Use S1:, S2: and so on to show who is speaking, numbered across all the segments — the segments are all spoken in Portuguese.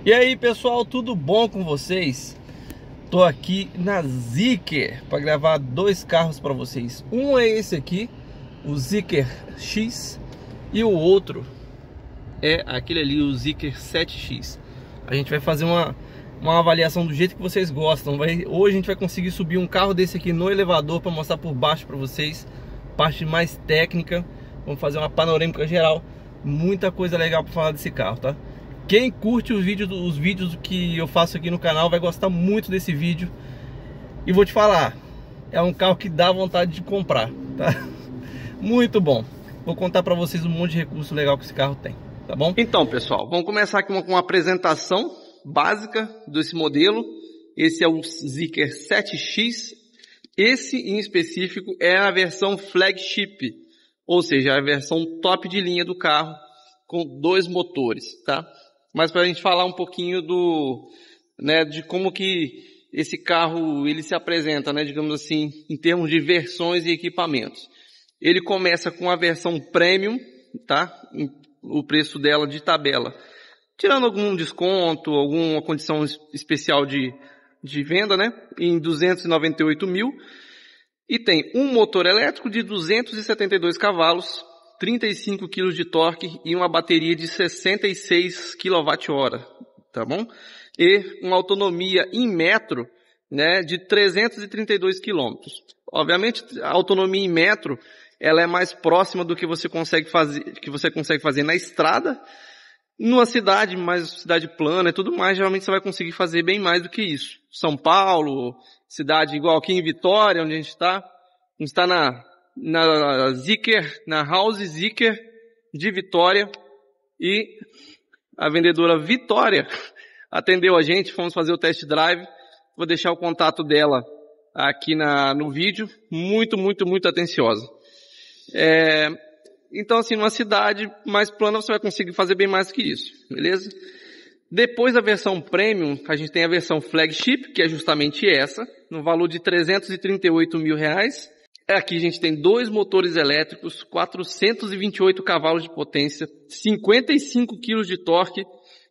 S1: E aí pessoal, tudo bom com vocês? Tô aqui na Zeekr para gravar dois carros para vocês. Um é esse aqui, o Zeekr X, e o outro é aquele ali, o Zeekr 7X. A gente vai fazer uma avaliação do jeito que vocês gostam. Hoje a gente vai conseguir subir um carro desse aqui no elevador para mostrar por baixo para vocês, parte mais técnica. Vamos fazer uma panorâmica geral, muita coisa legal para falar desse carro, tá? Quem curte os vídeos que eu faço aqui no canal vai gostar muito desse vídeo. E vou te falar, é um carro que dá vontade de comprar, tá? Muito bom. Vou contar para vocês um monte de recurso legal que esse carro tem, tá bom? Então, pessoal, vamos começar aqui com uma apresentação básica desse modelo. Esse é o Zeekr 7X. Esse em específico é a versão flagship, ou seja, a versão top de linha do carro com dois motores, tá? Mas para a gente falar um pouquinho de como que esse carro ele se apresenta, né, digamos assim, em termos de versões e equipamentos. Ele começa com a versão Premium, tá? O preço dela de tabela, tirando algum desconto, alguma condição especial de venda, né, em 298 mil. E tem um motor elétrico de 272 cavalos, 35 kg de torque e uma bateria de 66 kWh, tá bom? E uma autonomia em metro, né, de 332 km. Obviamente, a autonomia em metro, ela é mais próxima do que você consegue fazer na estrada. Numa cidade, mais cidade plana e tudo mais, geralmente você vai conseguir fazer bem mais do que isso. São Paulo, cidade igual aqui em Vitória, onde a gente está na Zeekr, na House Zeekr de Vitória, e a vendedora Vitória atendeu a gente, fomos fazer o test drive. Vou deixar o contato dela aqui no vídeo, muito atenciosa. Então assim, numa cidade mais plana você vai conseguir fazer bem mais que isso, beleza? Depois da versão Premium, a gente tem a versão Flagship, que é justamente essa, no valor de R$338 mil. Aqui a gente tem dois motores elétricos, 428 cavalos de potência, 55 kg de torque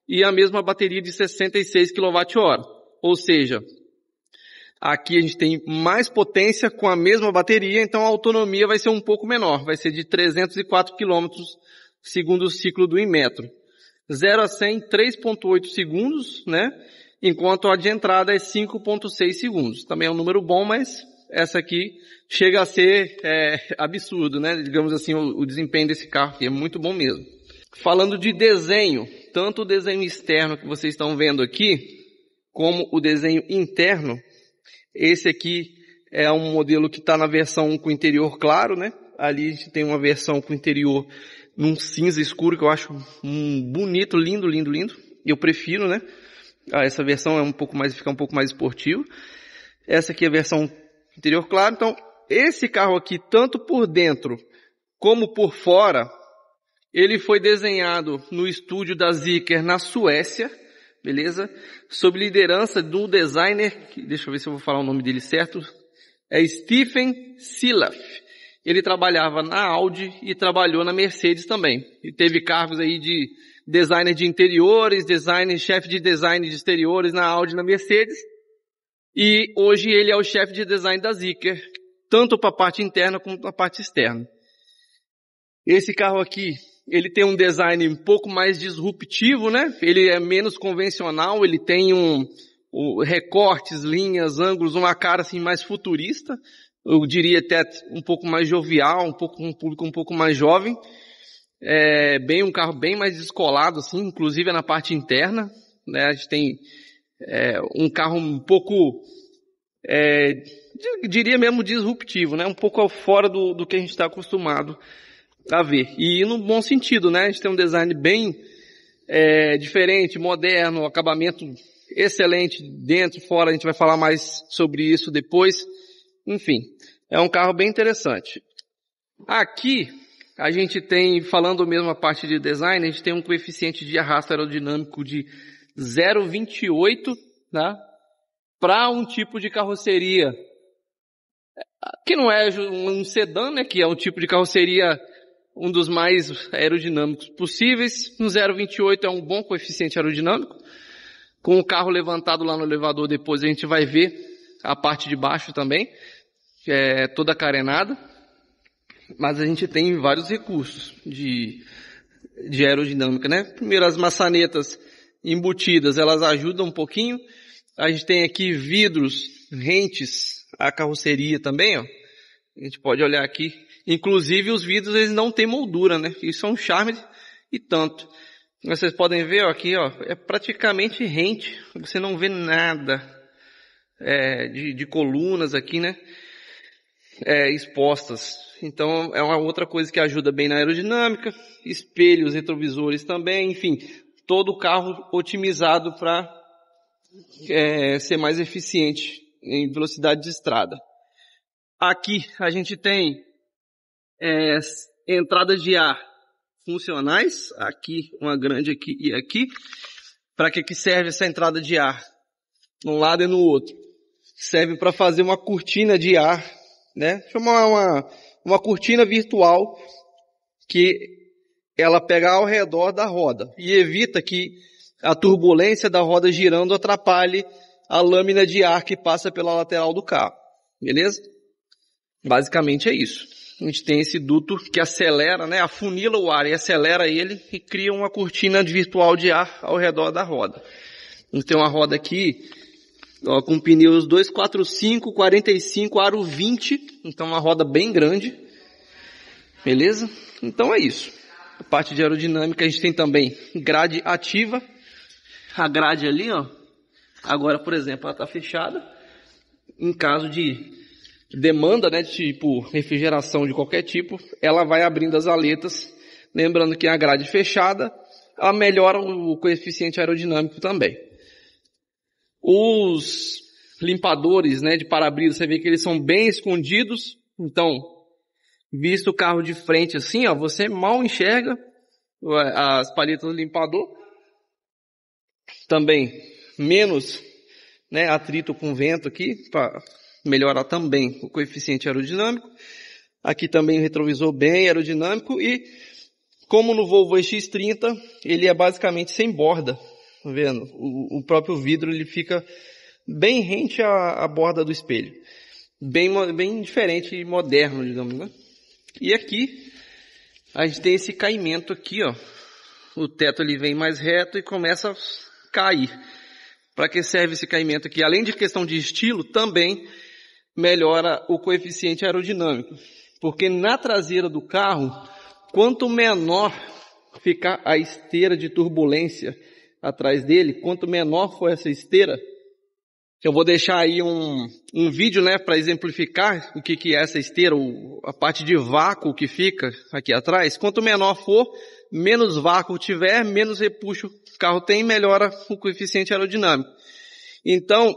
S1: e a mesma bateria de 66 kWh. Ou seja, aqui a gente tem mais potência com a mesma bateria, então a autonomia vai ser um pouco menor, vai ser de 304 km segundo o ciclo do Inmetro. 0 a 100 em 3.8 segundos, né? Enquanto a de entrada é 5.6 segundos. Também é um número bom, mas essa aqui chega a ser absurdo, né? Digamos assim, o desempenho desse carro aqui é muito bom mesmo. Falando de desenho, tanto o desenho externo que vocês estão vendo aqui, como o desenho interno, esse aqui é um modelo que está na versão com interior claro, né? Ali a gente tem uma versão com interior num cinza escuro que eu acho bonito, lindo. Eu prefiro, né? Essa versão fica um pouco mais esportivo. Essa aqui é a versão interior claro. Então, esse carro aqui, tanto por dentro como por fora, ele foi desenhado no estúdio da Zeekr na Suécia, beleza? Sob liderança do designer, deixa eu ver se eu vou falar o nome dele certo, é Stephen Silaf. Ele trabalhava na Audi e trabalhou na Mercedes também. E teve cargos aí de designer de interiores, chefe de design de exteriores na Audi e na Mercedes. E hoje ele é o chefe de design da Zeekr, tanto para a parte interna como para a parte externa. Esse carro aqui, ele tem um design um pouco mais disruptivo, né? Ele é menos convencional, ele tem recortes, linhas, ângulos, uma cara assim mais futurista. Eu diria até um pouco mais jovial, um público um pouco mais jovem. Um carro bem mais descolado, assim, inclusive na parte interna, né? A gente tem um carro um pouco, diria mesmo disruptivo, né? Um pouco fora do que a gente está acostumado a ver. E no bom sentido, né? A gente tem um design bem diferente, moderno, acabamento excelente dentro e fora. A gente vai falar mais sobre isso depois. Enfim, é um carro bem interessante. Aqui, a gente tem, falando mesmo a parte de design, a gente tem um coeficiente de arrasto aerodinâmico de 0,28, tá? Para um tipo de carroceria que não é um sedã, né? Que é um tipo de carroceria um dos mais aerodinâmicos possíveis. No 0,28 é um bom coeficiente aerodinâmico. Com o carro levantado lá no elevador, depois a gente vai ver a parte de baixo também, que é toda carenada. Mas a gente tem vários recursos de aerodinâmica, né? Primeiro, as maçanetas embutidas, elas ajudam um pouquinho. A gente tem aqui vidros rentes à carroceria também, ó. A gente pode olhar aqui. Inclusive, os vidros, eles não têm moldura, né? Isso é um charme e tanto. Vocês podem ver, ó, aqui, ó, é praticamente rente. Você não vê nada de colunas aqui, né? Expostas. Então, é uma outra coisa que ajuda bem na aerodinâmica. Espelhos, retrovisores também, enfim, todo o carro otimizado para ser mais eficiente em velocidade de estrada. Aqui a gente tem entradas de ar funcionais, aqui uma grande aqui e aqui. Para que serve essa entrada de ar? Num lado e no outro. Serve para fazer uma cortina de ar, né? Chama uma cortina virtual que ela pega ao redor da roda e evita que a turbulência da roda girando atrapalhe a lâmina de ar que passa pela lateral do carro. Beleza? Basicamente é isso. A gente tem esse duto que acelera, né? Afunila o ar e acelera ele e cria uma cortina virtual de ar ao redor da roda. A gente tem uma roda aqui, ó, com pneus 245, 45, aro 20. Então uma roda bem grande. Beleza? Então é isso. A parte de aerodinâmica, a gente tem também grade ativa. A grade ali, ó. Agora, por exemplo, ela está fechada. Em caso de demanda, né, tipo refrigeração de qualquer tipo, ela vai abrindo as aletas. Lembrando que a grade fechada, ela melhora o coeficiente aerodinâmico também. Os limpadores, né, de para-brisa, você vê que eles são bem escondidos. Então, visto o carro de frente assim, ó, você mal enxerga as palhetas do limpador. Também menos, né, atrito com vento aqui, para melhorar também o coeficiente aerodinâmico. Aqui também o retrovisor bem aerodinâmico e, como no Volvo EX30, ele é basicamente sem borda. Tá vendo? O próprio vidro ele fica bem rente à borda do espelho. Bem diferente e moderno, digamos, né? E aqui, a gente tem esse caimento aqui, ó. O teto ele vem mais reto e começa a cair. Para que serve esse caimento aqui? Além de questão de estilo, também melhora o coeficiente aerodinâmico. Porque na traseira do carro, quanto menor ficar a esteira de turbulência atrás dele, quanto menor for essa esteira, eu vou deixar aí um vídeo, né, para exemplificar o que é essa esteira, a parte de vácuo que fica aqui atrás. Quanto menor for, menos vácuo tiver, menos repuxo o carro tem, melhora o coeficiente aerodinâmico. Então,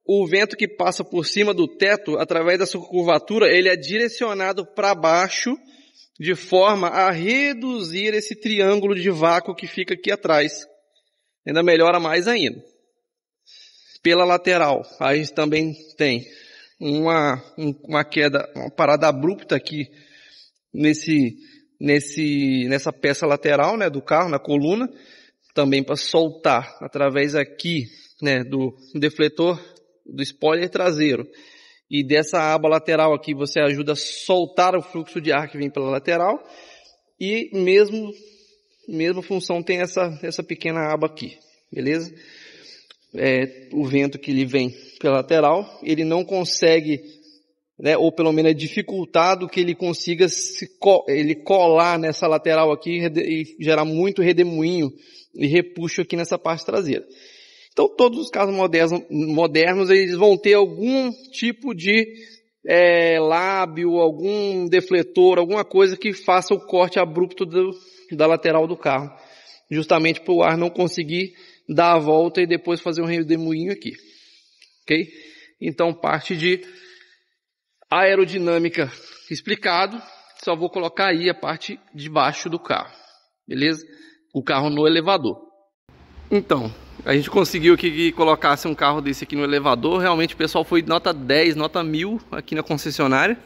S1: o vento que passa por cima do teto, através dessa curvatura, ele é direcionado para baixo, de forma a reduzir esse triângulo de vácuo que fica aqui atrás. Ainda melhora mais ainda. Pela lateral, a gente também tem uma queda, uma parada abrupta aqui nessa peça lateral, né, do carro, na coluna, também para soltar através aqui, né, do defletor do spoiler traseiro e dessa aba lateral aqui, você ajuda a soltar o fluxo de ar que vem pela lateral e mesmo função tem essa pequena aba aqui, beleza? O vento que ele vem pela lateral, ele não consegue, né, ou pelo menos é dificultado que ele consiga ele colar nessa lateral aqui e gerar muito redemoinho e repuxo aqui nessa parte traseira. Então todos os carros modernos eles vão ter algum tipo de lábio, algum defletor, alguma coisa que faça o corte abrupto da lateral do carro, justamente para o ar não conseguir dar a volta e depois fazer um redemoinho aqui. Ok? Então, parte de aerodinâmica explicado. Só vou colocar aí a parte de baixo do carro. Beleza? O carro no elevador. Então, a gente conseguiu que colocasse um carro desse aqui no elevador. Realmente o pessoal foi nota 10, nota 1000 aqui na concessionária.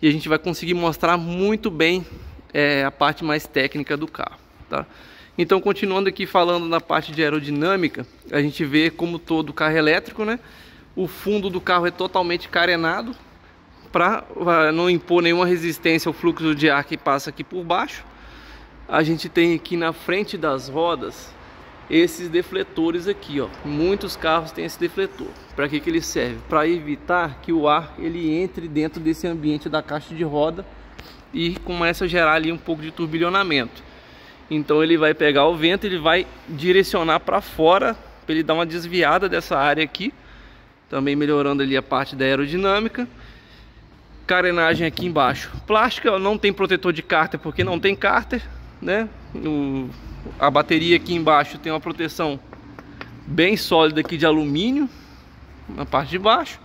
S1: E a gente vai conseguir mostrar muito bem a parte mais técnica do carro. Tá? Então, continuando aqui falando na parte de aerodinâmica, a gente vê como todo carro elétrico, né? O fundo do carro é totalmente carenado para não impor nenhuma resistência ao fluxo de ar que passa aqui por baixo. A gente tem aqui na frente das rodas esses defletores aqui, ó. Muitos carros têm esse defletor. Para que ele serve? Para evitar que o ar ele entre dentro desse ambiente da caixa de roda e começa a gerar ali um pouco de turbilhonamento. Então ele vai pegar o vento, ele vai direcionar para fora, para ele dar uma desviada dessa área aqui, também melhorando ali a parte da aerodinâmica. Carenagem aqui embaixo, plástica, não tem protetor de cárter porque não tem cárter, né? A bateria aqui embaixo tem uma proteção bem sólida aqui de alumínio na parte de baixo.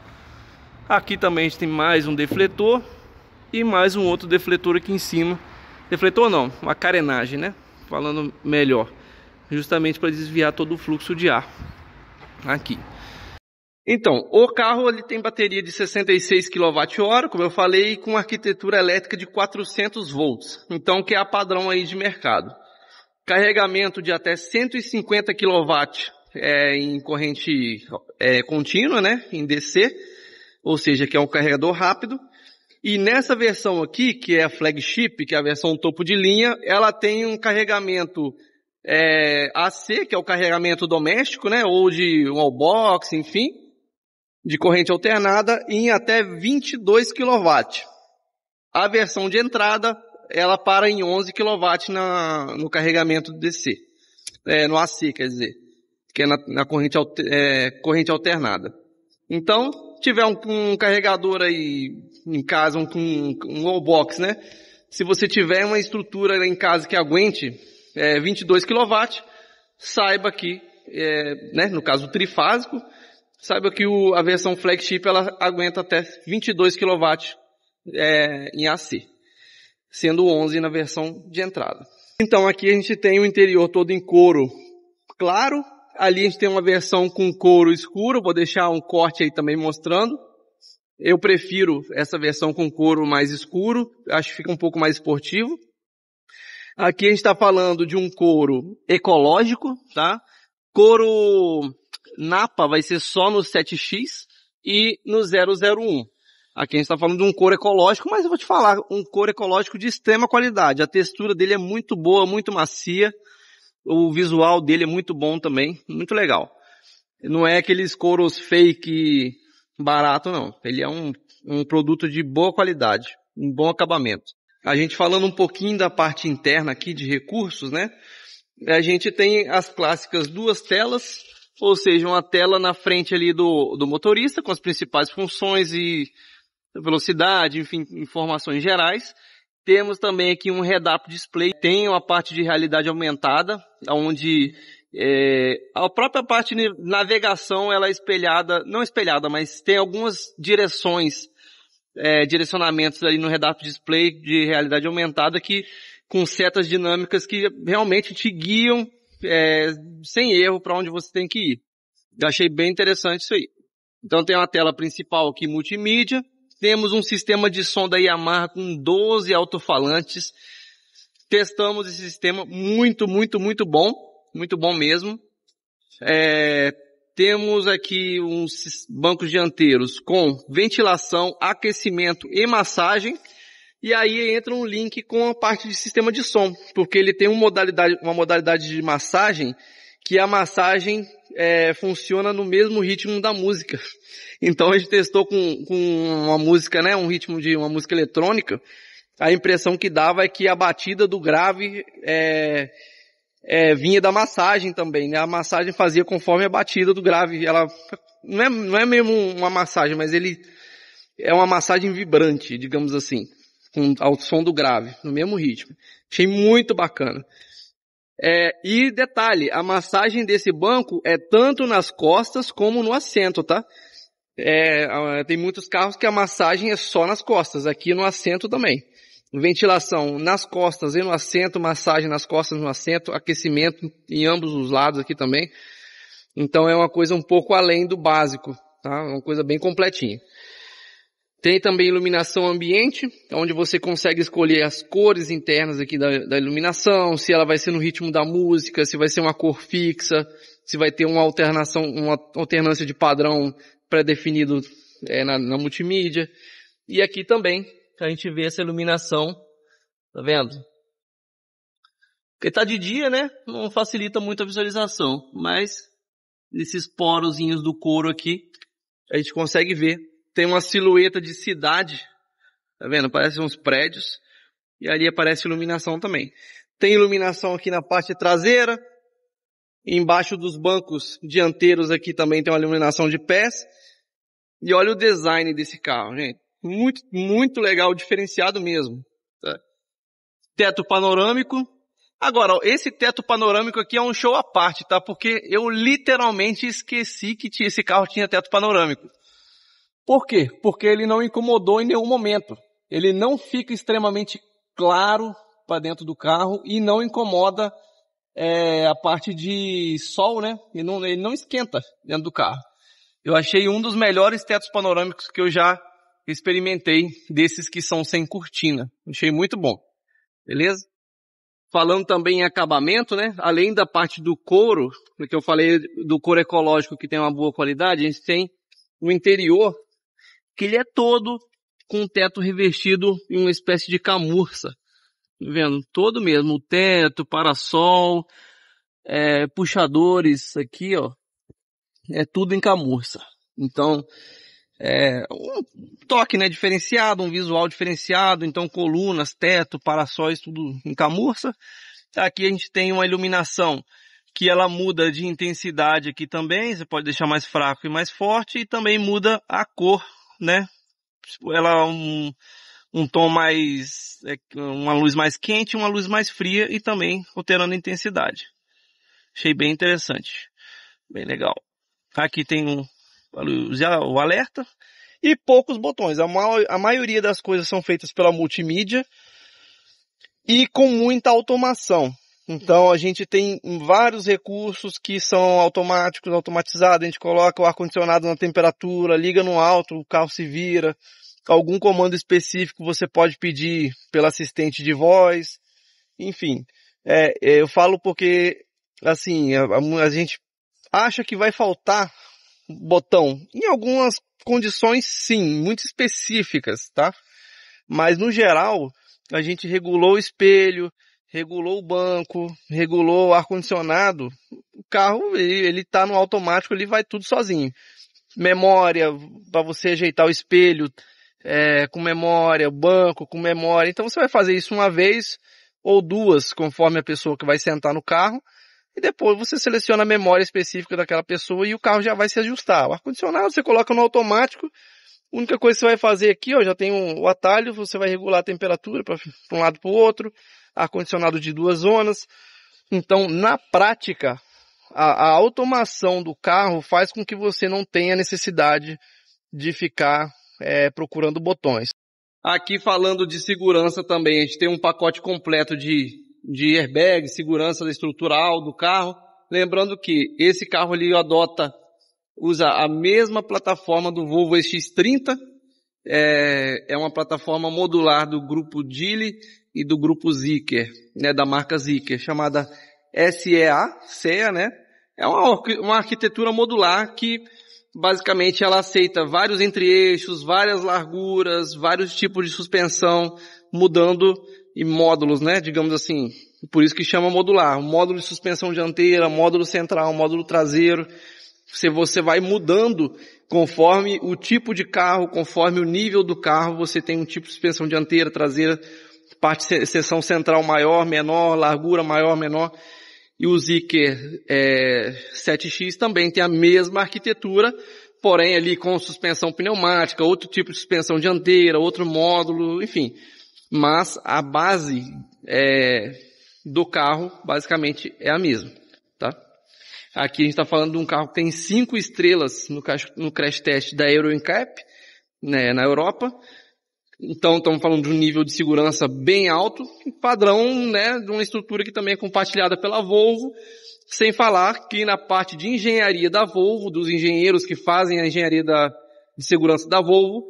S1: Aqui também a gente tem mais um defletor e mais um outro defletor aqui em cima. Defletor não, uma carenagem, né? Falando melhor, justamente para desviar todo o fluxo de ar aqui. Então, o carro ele tem bateria de 66 kWh, como eu falei, com arquitetura elétrica de 400 volts. Então, que é a padrão aí de mercado. Carregamento de até 150 kW em corrente contínua, né? Em DC, ou seja, que é um carregador rápido. E nessa versão aqui, que é a flagship, que é a versão topo de linha, ela tem um carregamento AC, que é o carregamento doméstico, né? Ou de wallbox, enfim, de corrente alternada, em até 22 kW. A versão de entrada, ela para em 11 kW no carregamento DC. No AC, quer dizer, que é na corrente alternada. Então, tiver um carregador aí em casa, um wallbox, né? Se você tiver uma estrutura em casa que aguente 22 kW, saiba que, né, no caso trifásico, saiba que a versão flagship ela aguenta até 22 kW em AC, sendo 11 na versão de entrada. Então aqui a gente tem o interior todo em couro claro. Ali a gente tem uma versão com couro escuro, vou deixar um corte aí também mostrando. Eu prefiro essa versão com couro mais escuro, acho que fica um pouco mais esportivo. Aqui a gente está falando de um couro ecológico, tá? Couro Napa vai ser só no 7X e no 001. Aqui a gente está falando de um couro ecológico, mas eu vou te falar, um couro ecológico de extrema qualidade. A textura dele é muito boa, muito macia. O visual dele é muito bom também, muito legal. Não é aqueles couros fake barato, não. Ele é um produto de boa qualidade, um bom acabamento. A gente falando um pouquinho da parte interna aqui de recursos, né? A gente tem as clássicas duas telas, ou seja, uma tela na frente ali do motorista com as principais funções e velocidade, enfim, informações gerais. Temos também aqui um head-up display, tem uma parte de realidade aumentada, onde a própria parte de navegação ela é espelhada, não espelhada, mas tem algumas direcionamentos ali no head-up display de realidade aumentada que com setas dinâmicas que realmente te guiam sem erro para onde você tem que ir. Eu achei bem interessante isso aí. Então tem uma tela principal aqui multimídia. Temos um sistema de som da Yamaha com 12 alto-falantes. Testamos esse sistema, muito, muito, muito bom. Muito bom mesmo. Temos aqui uns bancos dianteiros com ventilação, aquecimento e massagem. E aí entra um link com a parte de sistema de som, porque ele tem uma modalidade de massagem que a massagem funciona no mesmo ritmo da música. Então a gente testou com uma música, né, um ritmo de uma música eletrônica. A impressão que dava é que a batida do grave vinha da massagem também, né? A massagem fazia conforme a batida do grave. Ela não é mesmo uma massagem, mas ele é uma massagem vibrante, digamos assim, ao som do grave, no mesmo ritmo. Achei muito bacana. E detalhe, a massagem desse banco é tanto nas costas como no assento, tá? Tem muitos carros que a massagem é só nas costas, aqui no assento também. Ventilação nas costas e no assento, massagem nas costas e no assento, aquecimento em ambos os lados aqui também. Então é uma coisa um pouco além do básico, tá? Uma coisa bem completinha. Tem também iluminação ambiente, onde você consegue escolher as cores internas aqui da iluminação, se ela vai ser no ritmo da música, se vai ser uma cor fixa, se vai ter uma alternância de padrão pré-definido na multimídia. E aqui também a gente vê essa iluminação, tá vendo? Porque tá de dia, né? Não facilita muito a visualização, mas esses porozinhos do couro aqui a gente consegue ver. Tem uma silhueta de cidade, tá vendo? Parecem uns prédios. E ali aparece iluminação também. Tem iluminação aqui na parte traseira. Embaixo dos bancos dianteiros aqui também tem uma iluminação de pés. E olha o design desse carro, gente. Muito, muito legal, diferenciado mesmo. Tá? Teto panorâmico. Agora, esse teto panorâmico aqui é um show à parte, tá? Porque eu literalmente esqueci que esse carro tinha teto panorâmico. Por quê? Porque ele não incomodou em nenhum momento. Ele não fica extremamente claro para dentro do carro e não incomoda a parte de sol, né? Ele não esquenta dentro do carro. Eu achei um dos melhores tetos panorâmicos que eu já experimentei, desses que são sem cortina. Achei muito bom. Beleza? Falando também em acabamento, né? Além da parte do couro, que eu falei do couro ecológico que tem uma boa qualidade, a gente tem o interior, que ele é todo com o teto revestido em uma espécie de camurça. Tá vendo? Todo mesmo. O teto, parasol, puxadores aqui, ó. É tudo em camurça. Então, um toque, né, diferenciado, um visual diferenciado. Então, colunas, teto, parassóis, tudo em camurça. Aqui a gente tem uma iluminação que ela muda de intensidade aqui também. Você pode deixar mais fraco e mais forte. E também muda a cor, né? Ela um tom mais, uma luz mais quente, uma luz mais fria e também alterando a intensidade. Achei bem interessante. Bem legal. Aqui tem o alerta e poucos botões. A maioria das coisas são feitas pela multimídia e com muita automação. Então a gente tem vários recursos que são automáticos, automatizados. A gente coloca o ar-condicionado na temperatura, liga no alto, o carro se vira. Algum comando específico você pode pedir pelo assistente de voz. Enfim, eu falo porque, assim, a gente acha que vai faltar botão. Em algumas condições, sim, muito específicas, tá? Mas, no geral, a gente regulou o espelho, regulou o banco, regulou o ar-condicionado. O carro, ele tá no automático, ele vai tudo sozinho. Memória, para você ajeitar o espelho com memória, o banco com memória. Então, você vai fazer isso uma vez ou duas, conforme a pessoa que vai sentar no carro. E depois você seleciona a memória específica daquela pessoa e o carro já vai se ajustar. O ar-condicionado você coloca no automático. A única coisa que você vai fazer aqui, ó, já tem o atalho, você vai regular a temperatura para um lado para o outro. Ar-condicionado de 2 zonas. Então, na prática, a automação do carro faz com que você não tenha necessidade de ficar procurando botões. Aqui falando de segurança também, a gente tem um pacote completo de airbag, segurança estrutural do carro. Lembrando que esse carro ali usa a mesma plataforma do Volvo EX30. É uma plataforma modular do grupo Geely e do grupo Zeekr, né, da marca Zeekr, chamada SEA, né? É uma arquitetura modular que basicamente ela aceita vários entre-eixos, várias larguras, vários tipos de suspensão, mudando em módulos, né? Digamos assim. Por isso que chama modular. Módulo de suspensão dianteira, módulo central, módulo traseiro. Você vai mudando conforme o tipo de carro, conforme o nível do carro, você tem um tipo de suspensão dianteira, traseira, seção central maior, menor, largura maior, menor. E o Zeekr 7X também tem a mesma arquitetura, porém ali com suspensão pneumática, outro tipo de suspensão dianteira, outro módulo, enfim. Mas a base do carro basicamente é a mesma, tá? Aqui a gente está falando de um carro que tem 5 estrelas no crash test da Euro NCAP, né, na Europa. Então estamos falando de um nível de segurança bem alto, padrão, né, de uma estrutura que também é compartilhada pela Volvo, sem falar que na parte de engenharia da Volvo, dos engenheiros que fazem a engenharia de segurança da Volvo,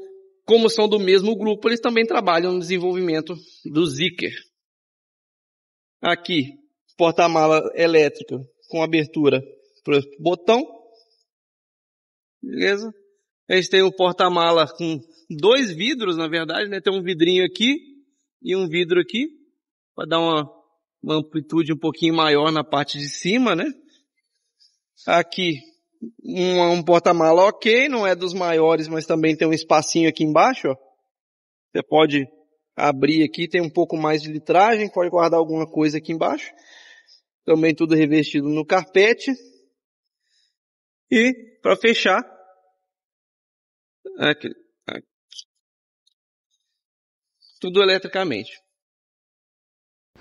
S1: como são do mesmo grupo, eles também trabalham no desenvolvimento do Zeekr. Aqui, porta-mala elétrica com abertura para botão. Beleza? Eles têm o porta-mala com 2 vidros, na verdade, né? Tem um vidrinho aqui e um vidro aqui, para dar uma amplitude um pouquinho maior na parte de cima, né? Aqui, um porta-mala ok, não é dos maiores, mas também tem um espacinho aqui embaixo, ó. Você pode abrir aqui, tem um pouco mais de litragem, pode guardar alguma coisa aqui embaixo. Também tudo revestido no carpete. E, para fechar, aqui, tudo eletricamente.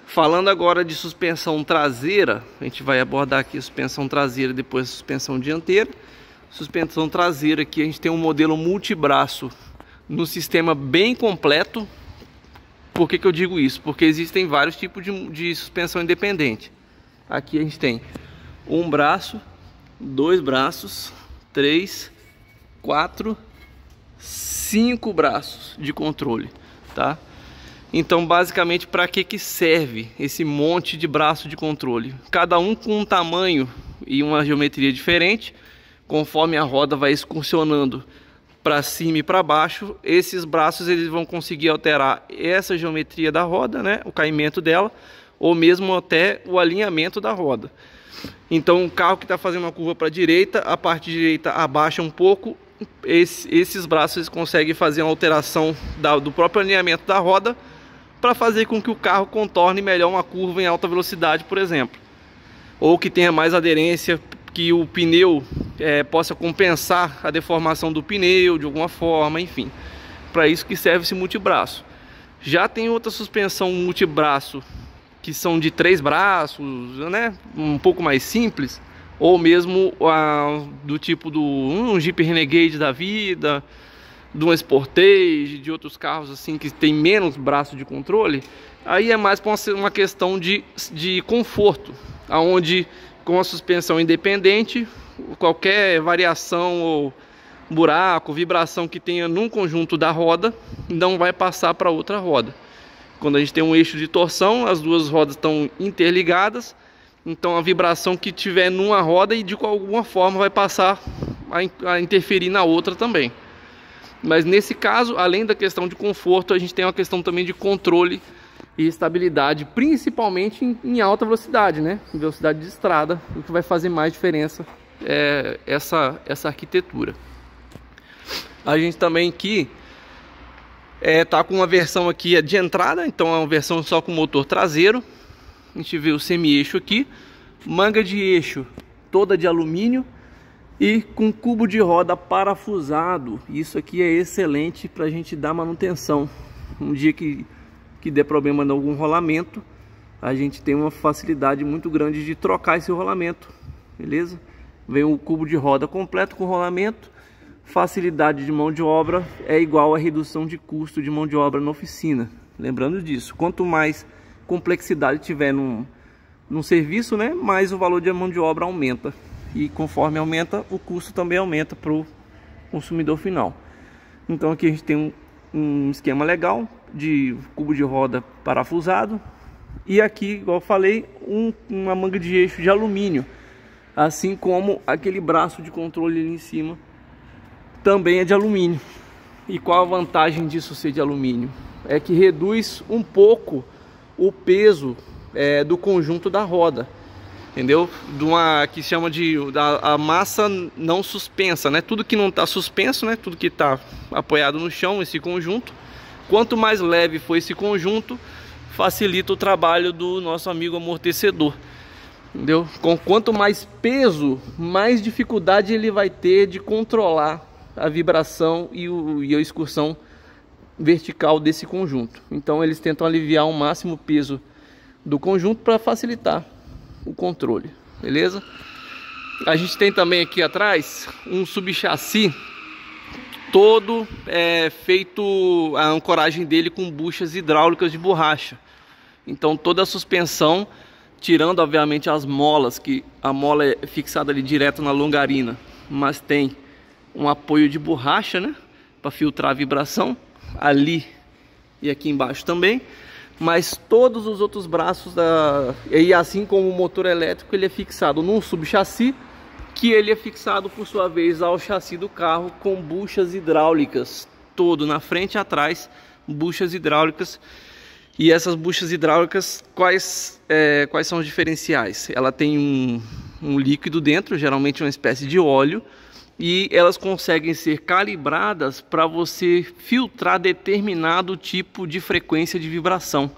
S1: Falando agora de suspensão traseira, a gente vai abordar aqui a suspensão traseira e depois a suspensão dianteira. Suspensão traseira aqui a gente tem um modelo multibraço no sistema bem completo. Por que eu digo isso? Porque existem vários tipos de suspensão independente. Aqui a gente tem um braço, 2 braços, 3, 4, 5 braços de controle, tá? Então, basicamente, para que serve esse monte de braço de controle? Cada um com um tamanho e uma geometria diferente. Conforme a roda vai excursionando para cima e para baixo, esses braços eles vão conseguir alterar essa geometria da roda, né? O caimento dela, ou mesmo até o alinhamento da roda. Então, um carro que está fazendo uma curva para a direita, a parte direita abaixa um pouco, esses braços eles conseguem fazer uma alteração do próprio alinhamento da roda, para fazer com que o carro contorne melhor uma curva em alta velocidade, por exemplo. Ou que tenha mais aderência, que o pneu possa compensar a deformação do pneu de alguma forma, enfim. Para isso que serve esse multibraço. Já tem outra suspensão multibraço, que são de 3 braços, né? Um pouco mais simples. Ou mesmo do tipo um Jeep Renegade da vida, de um Sportage, de outros carros assim que tem menos braço de controle. Aí é mais uma questão de conforto, aonde com a suspensão independente, qualquer variação ou buraco, vibração que tenha num conjunto da roda não vai passar para outra roda. Quando a gente tem um eixo de torção, as duas rodas estão interligadas, então a vibração que tiver numa roda e de alguma forma vai passar a interferir na outra também. Mas nesse caso, além da questão de conforto, a gente tem uma questão também de controle e estabilidade, principalmente em alta velocidade, né? Em velocidade de estrada, o que vai fazer mais diferença é essa arquitetura. A gente também aqui tá com uma versão aqui de entrada, então é uma versão só com motor traseiro. A gente vê o semi-eixo aqui, manga de eixo toda de alumínio e com cubo de roda parafusado. Isso aqui é excelente para a gente dar manutenção. Um dia que der problema em algum rolamento, a gente tem uma facilidade muito grande de trocar esse rolamento, beleza? Vem o cubo de roda completo com rolamento. Facilidade de mão de obra é igual a redução de custo de mão de obra na oficina. Lembrando disso, quanto mais complexidade tiver num serviço, né, mais o valor de mão de obra aumenta. E conforme aumenta, o custo também aumenta para o consumidor final. Então aqui a gente tem um esquema legal de cubo de roda parafusado. E aqui, igual eu falei, uma manga de eixo de alumínio. Assim como aquele braço de controle ali em cima também é de alumínio. E qual a vantagem disso ser de alumínio? É que reduz um pouco o peso do conjunto da roda. Entendeu? Que chama a massa não suspensa, né? Tudo que não está suspenso, né? Tudo que está apoiado no chão, esse conjunto. Quanto mais leve for esse conjunto, facilita o trabalho do nosso amigo amortecedor. Entendeu? Quanto mais peso, mais dificuldade ele vai ter de controlar a vibração e a excursão vertical desse conjunto. Então eles tentam aliviar ao máximo o peso do conjunto para facilitar o controle, beleza? A gente tem também aqui atrás um subchassi todo feito, a ancoragem dele com buchas hidráulicas de borracha. Então toda a suspensão, tirando obviamente as molas, que a mola é fixada ali direto na longarina, mas tem um apoio de borracha, né? para filtrar a vibração, ali e aqui embaixo também. Mas todos os outros braços, e assim como o motor elétrico, ele é fixado num subchassi, que ele é fixado por sua vez ao chassi do carro com buchas hidráulicas, todo na frente e atrás, buchas hidráulicas. E essas buchas hidráulicas, quais são os diferenciais? Ela tem um líquido dentro, geralmente uma espécie de óleo, e elas conseguem ser calibradas para você filtrar determinado tipo de frequência de vibração.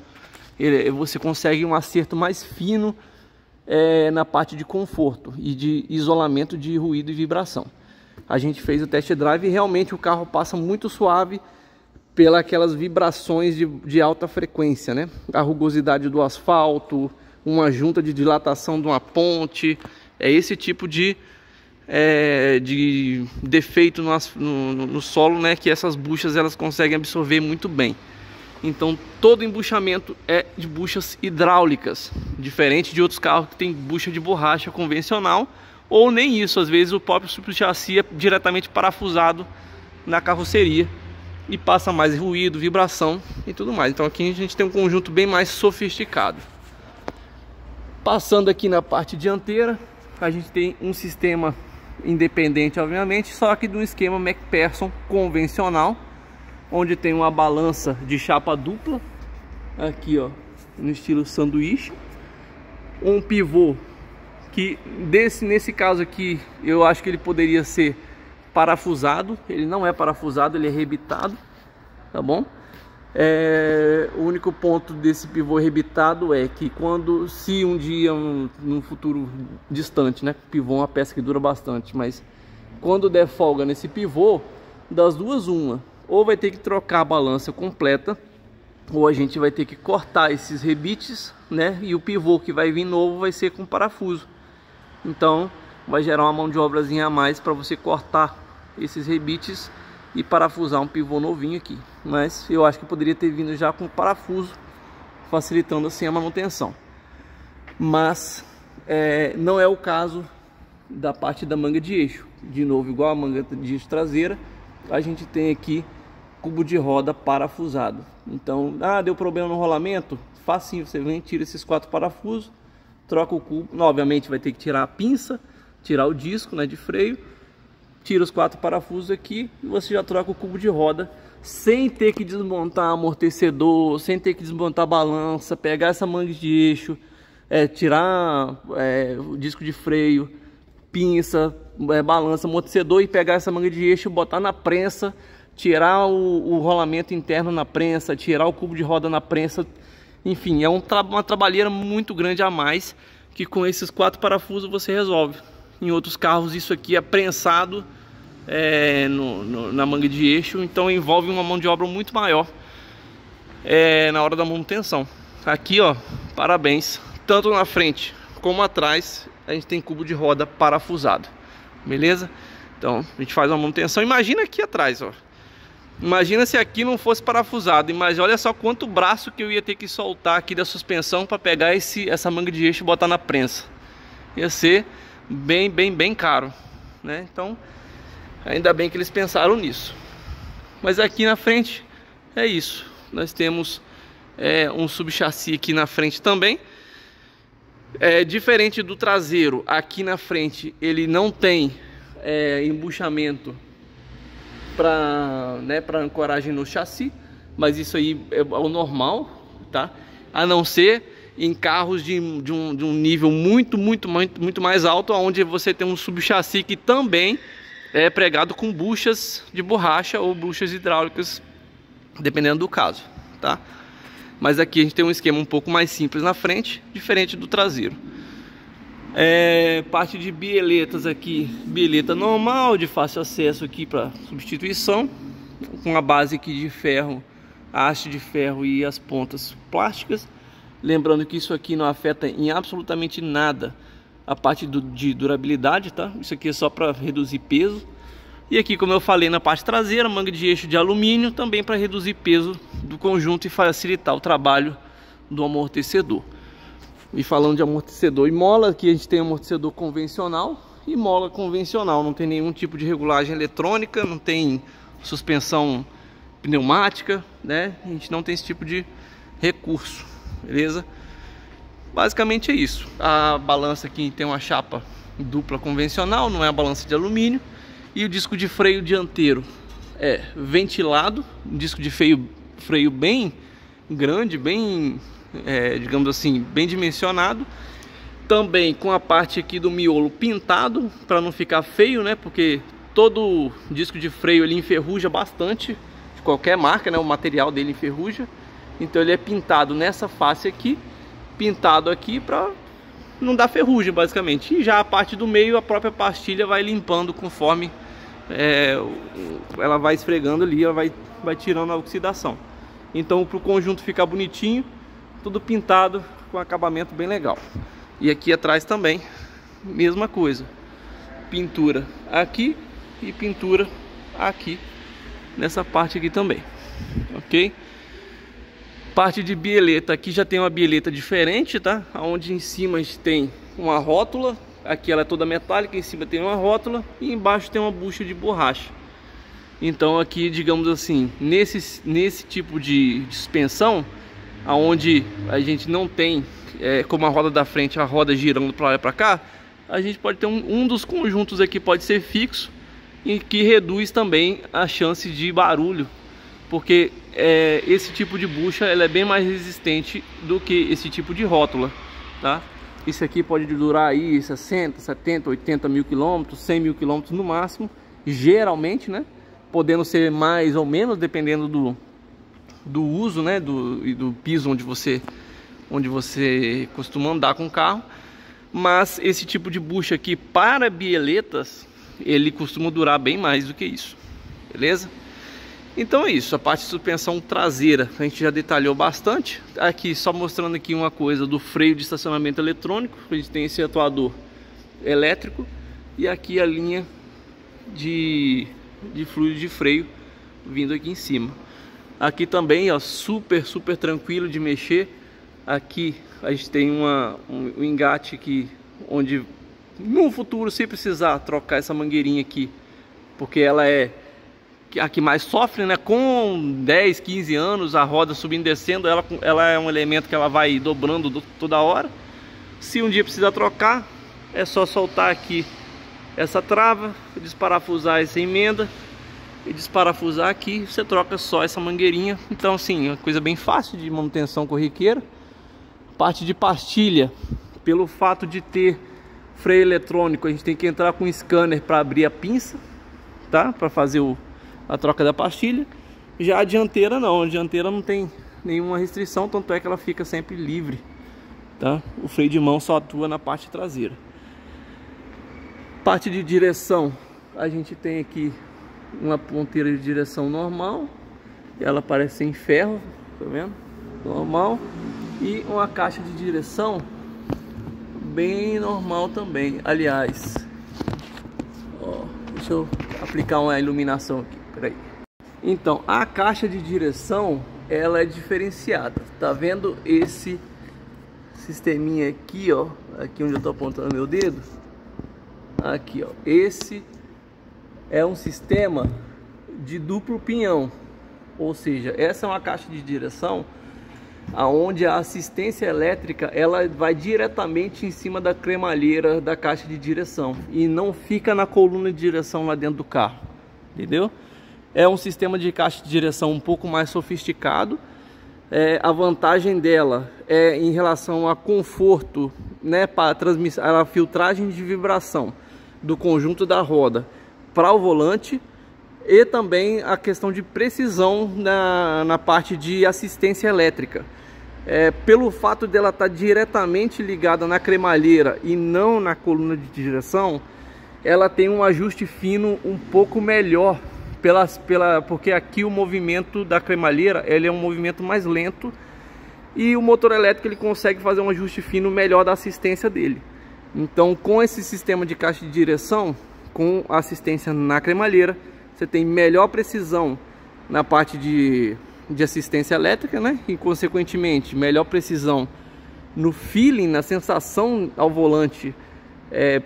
S1: Você consegue um acerto mais fino na parte de conforto e de isolamento de ruído e vibração. A gente fez o test drive e realmente o carro passa muito suave pelas aquelas vibrações de alta frequência, né? A rugosidade do asfalto, uma junta de dilatação de uma ponte, esse tipo de defeito no solo, né, que essas buchas elas conseguem absorver muito bem. Então todo embuchamento é de buchas hidráulicas, diferente de outros carros que tem bucha de borracha convencional, ou nem isso, às vezes o próprio subchassi é diretamente parafusado na carroceria e passa mais ruído, vibração e tudo mais. Então aqui a gente tem um conjunto bem mais sofisticado. Passando aqui na parte dianteira, a gente tem um sistema independente, obviamente, só que de um esquema MacPherson convencional, onde tem uma balança de chapa dupla, aqui ó, no estilo sanduíche, um pivô que nesse caso aqui eu acho que ele poderia ser parafusado. Ele não é parafusado, ele é rebitado, tá bom? O único ponto desse pivô rebitado é que se um dia, num futuro distante, né, pivô é uma peça que dura bastante, mas quando der folga nesse pivô, das duas uma, ou vai ter que trocar a balança completa, ou a gente vai ter que cortar esses rebites, né, e o pivô que vai vir novo vai ser com parafuso. Então vai gerar uma mão de obrazinha a mais para você cortar esses rebites e parafusar um pivô novinho aqui. Mas eu acho que poderia ter vindo já com parafuso, facilitando assim a manutenção. Mas não é o caso da parte da manga de eixo. De novo, igual a manga de eixo traseira, a gente tem aqui cubo de roda parafusado. Então, deu problema no rolamento? Facinho, você vem, tira esses 4 parafusos, troca o cubo. Obviamente vai ter que tirar a pinça, tirar o disco, né, de freio, tira os 4 parafusos aqui e você já troca o cubo de roda sem ter que desmontar amortecedor, sem ter que desmontar a balança, pegar essa manga de eixo, tirar o disco de freio, pinça, balança, amortecedor, e pegar essa manga de eixo, botar na prensa, tirar o rolamento interno na prensa, tirar o cubo de roda na prensa. Enfim, é uma trabalheira muito grande a mais, que com esses 4 parafusos você resolve. Em outros carros isso aqui é prensado na manga de eixo, então envolve uma mão de obra muito maior na hora da manutenção. Aqui ó, parabéns, tanto na frente como atrás a gente tem cubo de roda parafusado, beleza? Então a gente faz uma manutenção. Imagina aqui atrás, ó, imagina se aqui não fosse parafusado, mas olha só quanto braço que eu ia ter que soltar aqui da suspensão para pegar essa manga de eixo e botar na prensa. Ia ser bem caro, né? Então ainda bem que eles pensaram nisso. Mas aqui na frente é isso. Nós temos um subchassi aqui na frente também. Diferente do traseiro, aqui na frente ele não tem embuchamento para ancoragem no chassi, mas isso aí é o normal, tá? A não ser em carros de um nível muito mais alto, onde você tem um subchassi que também é pregado com buchas de borracha ou buchas hidráulicas, dependendo do caso, tá? Mas aqui a gente tem um esquema um pouco mais simples na frente, diferente do traseiro. Parte de bieletas aqui, bieleta normal, de fácil acesso aqui para substituição, com a base aqui de ferro, a haste de ferro e as pontas plásticas. Lembrando que isso aqui não afeta em absolutamente nada a parte de durabilidade, tá? Isso aqui é só para reduzir peso. E aqui, como eu falei, na parte traseira, manga de eixo de alumínio, também para reduzir peso do conjunto e facilitar o trabalho do amortecedor. E falando de amortecedor e mola, aqui a gente tem amortecedor convencional e mola convencional. Não tem nenhum tipo de regulagem eletrônica, não tem suspensão pneumática, né? A gente não tem esse tipo de recurso, beleza? Basicamente é isso. A balança aqui tem uma chapa dupla convencional, não é a balança de alumínio. E o disco de freio dianteiro é ventilado, um disco de freio bem grande, bem, digamos assim, bem dimensionado. Também com a parte aqui do miolo pintado, para não ficar feio, né? Porque todo disco de freio ele enferruja bastante, de qualquer marca, né? O material dele enferruja. Então ele é pintado nessa face aqui, pintado aqui para não dar ferrugem, basicamente. E já a parte do meio, a própria pastilha vai limpando conforme ela vai esfregando ali, ela vai tirando a oxidação. Então, para o conjunto ficar bonitinho, tudo pintado com acabamento bem legal. E aqui atrás também, mesma coisa, pintura aqui e pintura aqui nessa parte aqui também, ok? Parte de bieleta, aqui já tem uma bieleta diferente, tá? Onde em cima a gente tem uma rótula, aqui ela é toda metálica, em cima tem uma rótula e embaixo tem uma bucha de borracha. Então aqui, digamos assim, nesse tipo de suspensão, aonde a gente não tem como a roda da frente, a roda girando para lá e para cá, a gente pode ter um dos conjuntos aqui pode ser fixo, e que reduz também a chance de barulho, porque esse tipo de bucha ela é bem mais resistente do que esse tipo de rótula, tá? Isso aqui pode durar aí 60, 70, 80 mil quilômetros, 100 mil quilômetros no máximo, geralmente, né? Podendo ser mais ou menos, dependendo do uso, né? E do piso onde você costuma andar com o carro. Mas esse tipo de bucha aqui para bieletas, ele costuma durar bem mais do que isso, beleza? Então é isso, a parte de suspensão traseira a gente já detalhou bastante. Aqui só mostrando aqui uma coisa do freio de estacionamento eletrônico. A gente tem esse atuador elétrico e aqui a linha de fluido de freio vindo aqui em cima. Aqui também, ó, super tranquilo de mexer. Aqui a gente tem um engate aqui, onde no futuro, se precisar trocar essa mangueirinha aqui, porque ela é a que mais sofre, né? Com 10, 15 anos, a roda subindo e descendo, ela é um elemento que ela vai dobrando toda hora. Se um dia precisar trocar, é só soltar aqui essa trava, desparafusar essa emenda e desparafusar aqui, você troca só essa mangueirinha. Então assim, é uma coisa bem fácil de manutenção corriqueira. Parte de pastilha, pelo fato de ter freio eletrônico, a gente tem que entrar com um scanner para abrir a pinça, tá? Para fazer a troca da pastilha. Já a dianteira não, a dianteira não tem nenhuma restrição, tanto é que ela fica sempre livre, tá? O freio de mão só atua na parte traseira. Parte de direção, a gente tem aqui uma ponteira de direção normal, ela parece sem ferro, tá vendo? Normal. E uma caixa de direção bem normal também. Aliás, ó, deixa eu aplicar uma iluminação aqui, peraí. Então, a caixa de direção, ela é diferenciada. Tá vendo esse sisteminha aqui, ó? Aqui onde eu tô apontando meu dedo. Aqui, ó. Esse é um sistema de duplo pinhão. Ou seja, essa é uma caixa de direção aonde a assistência elétrica ela vai diretamente em cima da cremalheira da caixa de direção e não fica na coluna de direção lá dentro do carro, entendeu? É um sistema de caixa de direção um pouco mais sofisticado. A vantagem dela é em relação a conforto, né, para a filtragem de vibração do conjunto da roda para o volante, e também a questão de precisão na parte de assistência elétrica. Pelo fato dela estar diretamente ligada na cremalheira e não na coluna de direção, ela tem um ajuste fino um pouco melhor, porque aqui o movimento da cremalheira ele é um movimento mais lento e o motor elétrico ele consegue fazer um ajuste fino melhor da assistência dele. Então, com esse sistema de caixa de direção, com assistência na cremalheira, você tem melhor precisão na parte de assistência elétrica, né? E consequentemente melhor precisão no feeling, na sensação ao volante,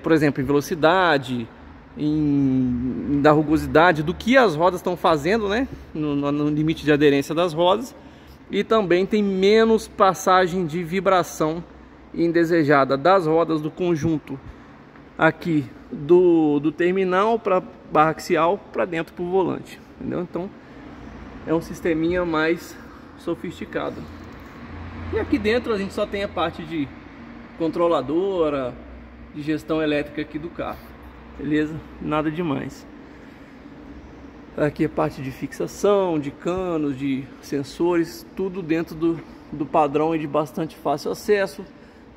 S1: por exemplo, em velocidade, da rugosidade do que as rodas estão fazendo, né? No limite de aderência das rodas. E também tem menos passagem de vibração indesejada das rodas do conjunto aqui do terminal para barra axial para dentro para o volante, entendeu? Então é um sisteminha mais sofisticado. E aqui dentro a gente só tem a parte de controladora, de gestão elétrica aqui do carro, beleza? Nada demais. Aqui a parte de fixação, de canos, de sensores, tudo dentro do padrão e de bastante fácil acesso.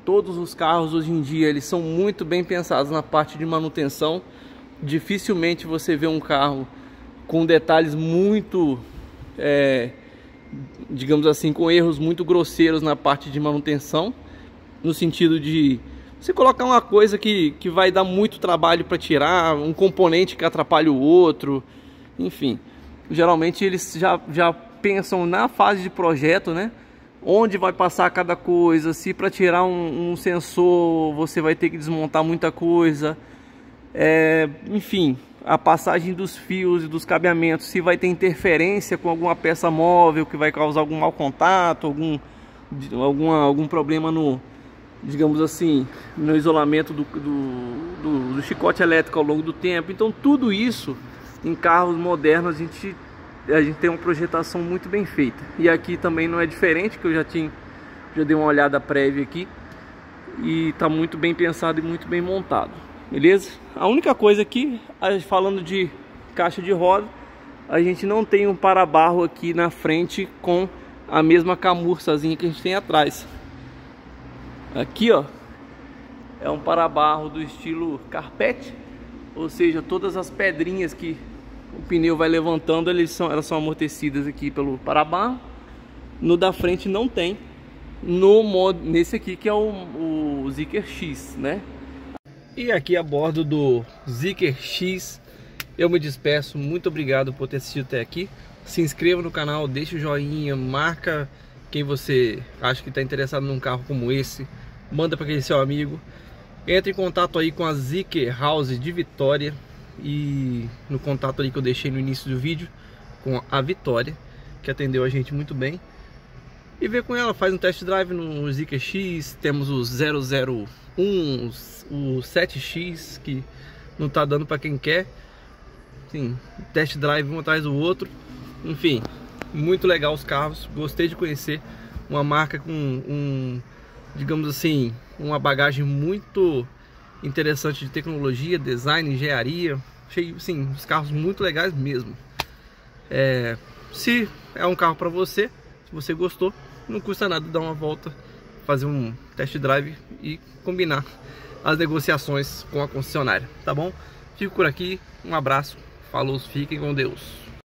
S1: Todos os carros hoje em dia eles são muito bem pensados na parte de manutenção. Dificilmente você vê um carro com detalhes muito, digamos assim, com erros muito grosseiros na parte de manutenção, no sentido de você colocar uma coisa que vai dar muito trabalho para tirar, um componente que atrapalha o outro, enfim. Geralmente eles já pensam na fase de projeto, né? Onde vai passar cada coisa, se para tirar um sensor você vai ter que desmontar muita coisa, enfim, a passagem dos fios e dos cabeamentos, se vai ter interferência com alguma peça móvel que vai causar algum mau contato, algum problema no, digamos assim, no isolamento do chicote elétrico ao longo do tempo. Então tudo isso em carros modernos a gente tem uma projetação muito bem feita. E aqui também não é diferente, que eu já dei uma olhada prévia aqui e está muito bem pensado e muito bem montado, beleza? A única coisa aqui, falando de caixa de roda, a gente não tem um para-barro aqui na frente com a mesma camurçazinha que a gente tem atrás. Aqui, ó, é um para-barro do estilo carpete, ou seja, todas as pedrinhas que o pneu vai levantando, elas são amortecidas aqui pelo para-barro. No da frente não tem, nesse aqui que é o Zeekr X, né? E aqui a bordo do Zeekr X eu me despeço. Muito obrigado por ter assistido até aqui. Se inscreva no canal, deixa o joinha, marca quem você acha que está interessado num carro como esse, manda para aquele seu amigo. Entre em contato aí com a Zeekr House de Vitória, e no contato ali que eu deixei no início do vídeo com a Vitória, que atendeu a gente muito bem, e vê com ela, faz um test drive no Zeekr X. Temos o 001, o 7X, que não tá dando para quem quer. Sim, test drive um atrás do outro. Enfim, muito legal os carros, gostei de conhecer uma marca com digamos assim, uma bagagem muito interessante de tecnologia, design, engenharia. Achei, sim, os carros muito legais mesmo. Se é um carro para você, se você gostou, não custa nada dar uma volta, fazer um test drive e combinar as negociações com a concessionária, tá bom? Fico por aqui, um abraço, falou, fiquem com Deus.